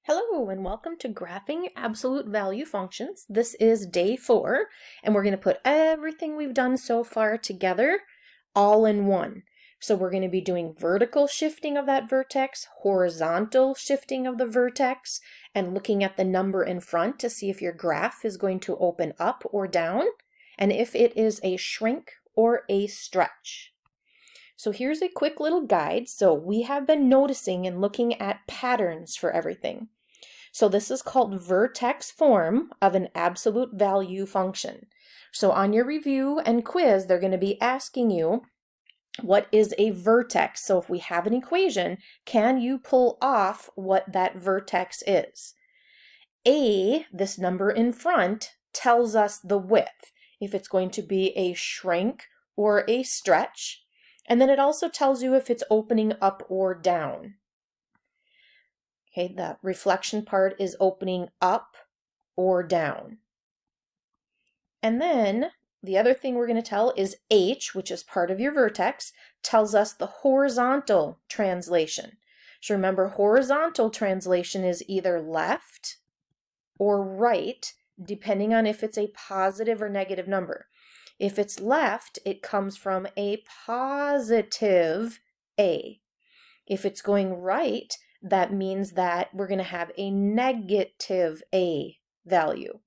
Hello and welcome to Graphing Absolute Value Functions. This is day 4 and we're going to put everything we've done so far together all in one. So we're going to be doing vertical shifting of that vertex, horizontal shifting of the vertex, and looking at the number in front to see if your graph is going to open up or down, and if it is a shrink or a stretch. So here's a quick little guide. So we have been noticing and looking at patterns for everything. So this is called vertex form of an absolute value function. So on your review and quiz, they're going to be asking you, what is a vertex? So if we have an equation, can you pull off what that vertex is? This number in front, tells us the width, if it's going to be a shrink or a stretch. And then it also tells you if it's opening up or down. Okay, the reflection part is opening up or down. And then the other thing we're going to tell is H, which is part of your vertex, tells us the horizontal translation. So remember, horizontal translation is either left or right, depending on if it's a positive or negative number. If it's left, it comes from a positive A. If it's going right, that means that we're going to have a negative A value.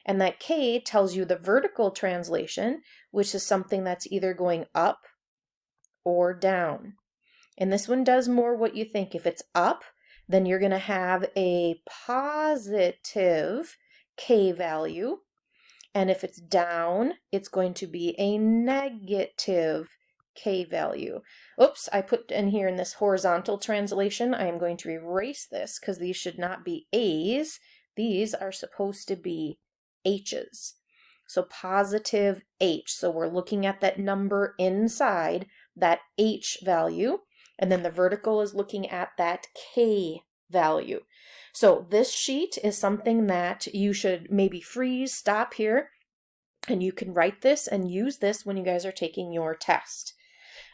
And that K tells you the vertical translation, which is something that's either going up or down. And this one does more what you think. If it's up, then you're going to have a positive K value. And if it's down, it's going to be a negative K value. Oops, I put in here in this horizontal translation, I am going to erase this because these should not be A's. These are supposed to be H's. So positive H. So we're looking at that number inside that H value. And then the vertical is looking at that K value. So this sheet is something that you should maybe freeze, stop here, and you can write this and use this when you guys are taking your test.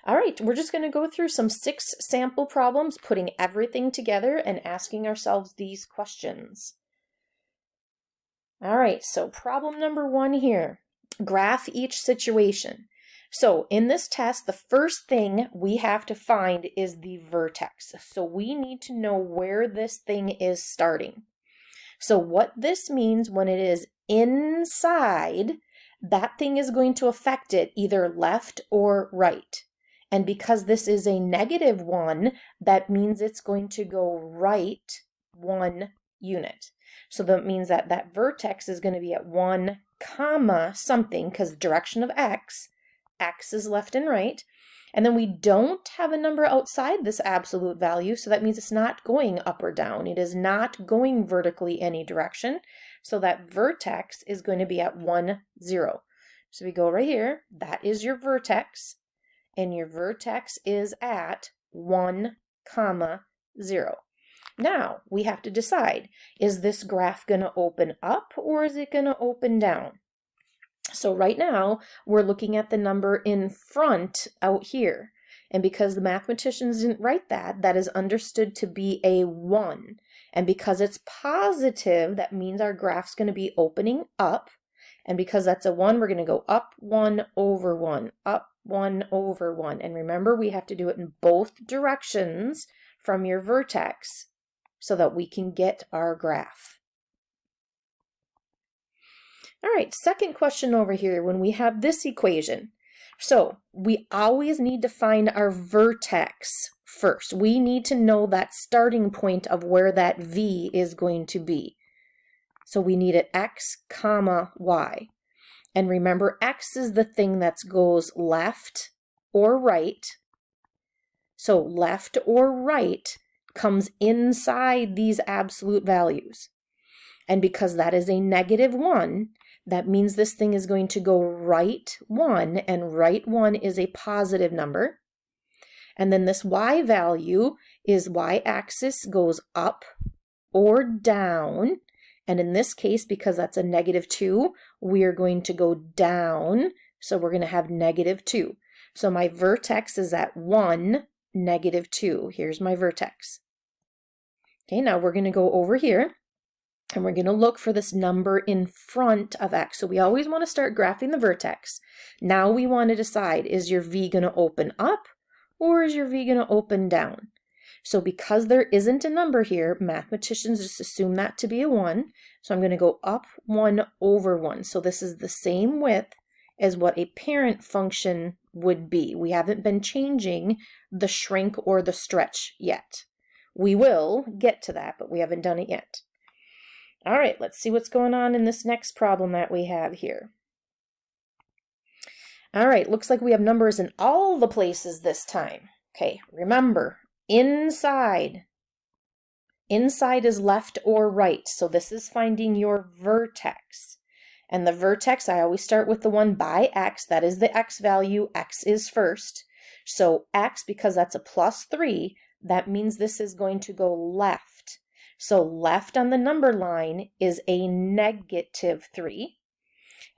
All right, we're just going to go through some 6 sample problems, putting everything together and asking ourselves these questions. All right, so problem number 1 here, graph each situation. So in this test, the first thing we have to find is the vertex. So we need to know where this thing is starting. So what this means when it is inside, that thing is going to affect it either left or right. And because this is a negative 1, that means it's going to go right 1 unit. So that means that that vertex is going to be at 1 comma something, because direction of x is left and right. And then we don't have a number outside this absolute value, so that means it's not going up or down. It is not going vertically any direction. So that vertex is going to be at 1, 0. So we go right here, that is your vertex, and your vertex is at 1, 0. Now we have to decide, is this graph going to open up or is it going to open down? So right now, we're looking at the number in front out here. And because the mathematicians didn't write that, that is understood to be a 1. And because it's positive, that means our graph's going to be opening up. And because that's a 1, we're going to go up 1 over 1, up 1 over 1. And remember, we have to do it in both directions from your vertex so that we can get our graph. All right, second question over here when we have this equation. So we always need to find our vertex first. We need to know that starting point of where that V is going to be. So we need it x comma y. And remember, x is the thing that goes left or right. So left or right comes inside these absolute values. And because that is a negative 1, that means this thing is going to go right 1, and right 1 is a positive number. And then this y value is y-axis goes up or down. And in this case, because that's a negative 2, we are going to go down. So we're going to have negative 2. So my vertex is at 1, negative 2. Here's my vertex. Okay, now we're going to go over here and we're going to look for this number in front of x. So we always want to start graphing the vertex. Now we want to decide, is your v going to open up or is your v going to open down? So because there isn't a number here, mathematicians just assume that to be a 1. So I'm going to go up 1 over 1. So this is the same width as what a parent function would be. We haven't been changing the shrink or the stretch yet. We will get to that, but we haven't done it yet. All right, let's see what's going on in this next problem that we have here. All right, looks like we have numbers in all the places this time. Okay, remember, inside is left or right. So this is finding your vertex. And the vertex, I always start with the one by x. That is the x value. X is first. So x, because that's a +3, that means this is going to go left. So left on the number line is a -3.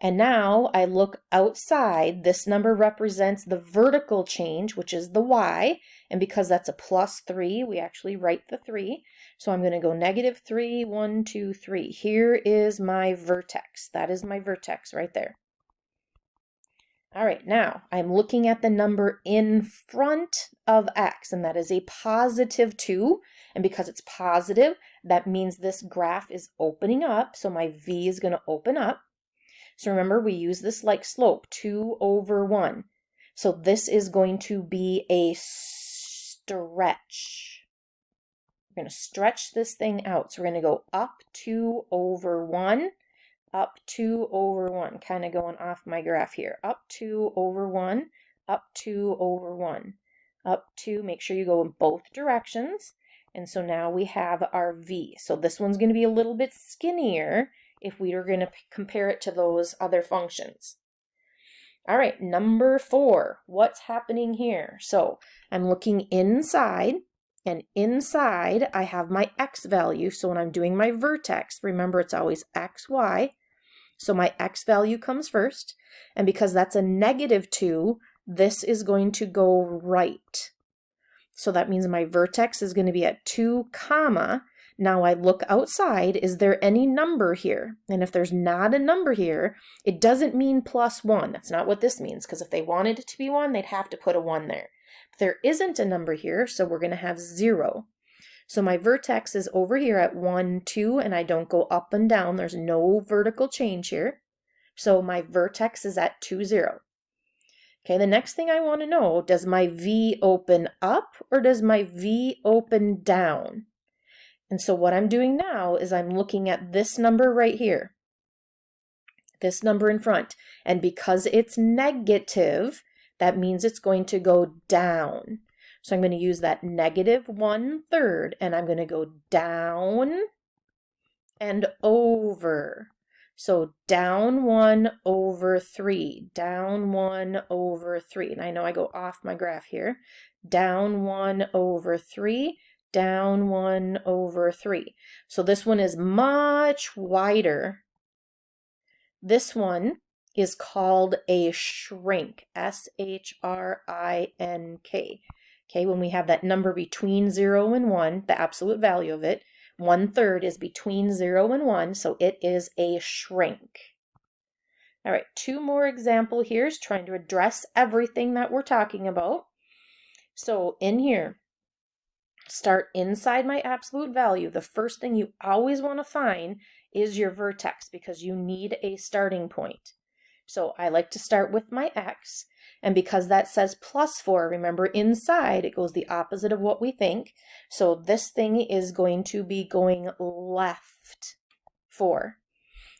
And now I look outside. This number represents the vertical change, which is the y. And because that's a +3, we actually write the 3. So I'm going to go -3, 1, 2, 3. Here is my vertex. That is my vertex right there. All right, now I'm looking at the number in front of x, and that is a +2. And because it's positive, that means this graph is opening up. So my v is going to open up. So remember, we use this like slope, 2 over 1. So this is going to be a stretch. We're going to stretch this thing out. So we're going to go up 2 over 1, up 2 over 1, kind of going off my graph here. Up 2 over 1, up 2 over 1, up 2. Make sure you go in both directions. And so now we have our v. So this one's going to be a little bit skinnier if we were going to compare it to those other functions. All right, number 4, what's happening here? So I'm looking inside, and inside I have my x value. So when I'm doing my vertex, remember it's always x, y. So my x value comes first, and because that's a -2, this is going to go right. So that means my vertex is going to be at 2, comma. Now I look outside, is there any number here? And if there's not a number here, it doesn't mean +1. That's not what this means, because if they wanted it to be 1, they'd have to put a 1 there. But there isn't a number here, so we're going to have 0. So my vertex is over here at 1, 2, and I don't go up and down. There's no vertical change here. So my vertex is at 2, 0. Okay, the next thing I want to know, does my v open up or does my v open down? And so what I'm doing now is I'm looking at this number right here, this number in front. And because it's negative, that means it's going to go down. So I'm going to use that -1/3, and I'm going to go down and over. So down 1 over 3, down 1 over 3. And I know I go off my graph here. Down 1 over 3, down 1 over 3. So this one is much wider. This one is called a shrink, S-H-R-I-N-K. Okay, when we have that number between 0 and 1, the absolute value of it, 1/3 is between 0 and 1, so it is a shrink. All right, 2 more examples here is trying to address everything that we're talking about. So in here, start inside my absolute value. The first thing you always want to find is your vertex because you need a starting point. So I like to start with my x, and because that says +4, remember inside it goes the opposite of what we think. So this thing is going to be going left 4.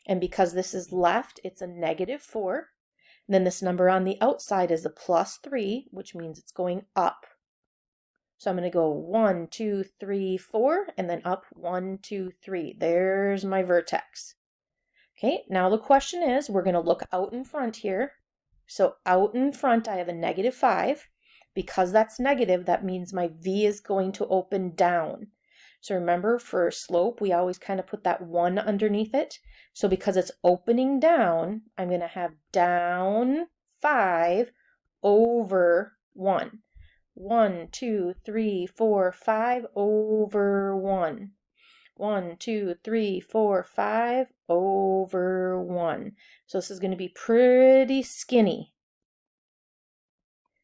And because this is left, it's a -4. Then this number on the outside is a +3, which means it's going up. So I'm going to go 1, 2, 3, 4, and then up 1, 2, 3. There's my vertex. Okay, now the question is, we're going to look out in front here. So out in front, I have a -5. Because that's negative, that means my v is going to open down. So remember, for slope, we always kind of put that 1 underneath it. So because it's opening down, I'm going to have down 5 over 1. 1, 2, 3, 4, 5 over 1. 1, 2, 3, 4, 5 over 1. So this is going to be pretty skinny.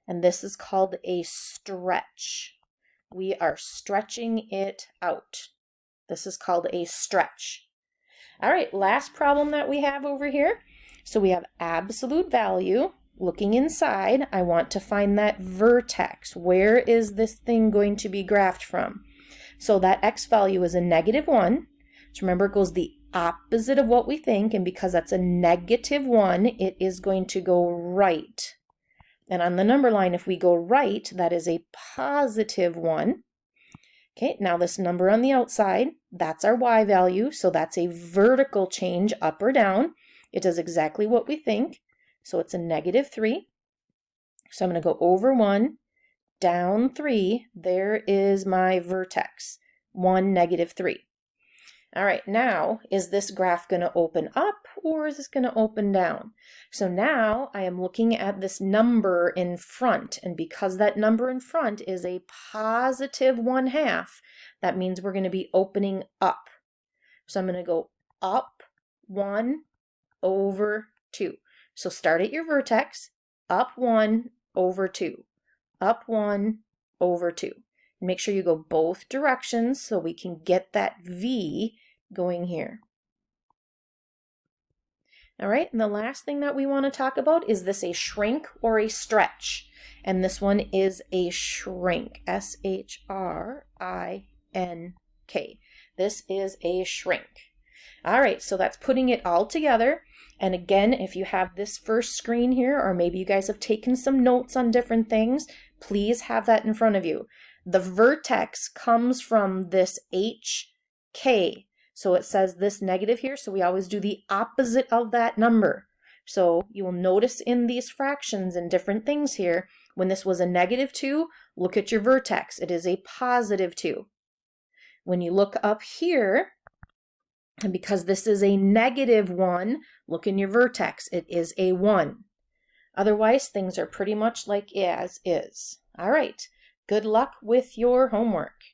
And this is called a stretch. We are stretching it out. This is called a stretch. All right, last problem that we have over here. So we have absolute value. Looking inside, I want to find that vertex. Where is this thing going to be graphed from? So that x value is a -1. So remember, it goes the opposite of what we think, and because that's a -1, it is going to go right. And on the number line, if we go right, that is a +1. Okay, now this number on the outside, that's our y value, so that's a vertical change up or down. It does exactly what we think, so it's a -3. So I'm going to go over 1, down 3. There is my vertex, 1, -3. All right, now, is this graph going to open up or is this going to open down? So now I am looking at this number in front, and because that number in front is a +1/2, that means we're going to be opening up. So I'm going to go up 1 over 2. So start at your vertex, up 1 over 2, up 1 over 2. Make sure you go both directions so we can get that V going here. All right, and the last thing that we want to talk about is this a shrink or a stretch? And this one is a shrink, S-H-R-I-N-K. This is a shrink. All right, so that's putting it all together. And again, if you have this first screen here, or maybe you guys have taken some notes on different things, please have that in front of you. The vertex comes from this HK. So it says this negative here, so we always do the opposite of that number. So you will notice in these fractions and different things here, when this was a -2, look at your vertex. It is a +2. When you look up here, and because this is a -1, look in your vertex. It is a 1. Otherwise, things are pretty much like as is. All right. Good luck with your homework.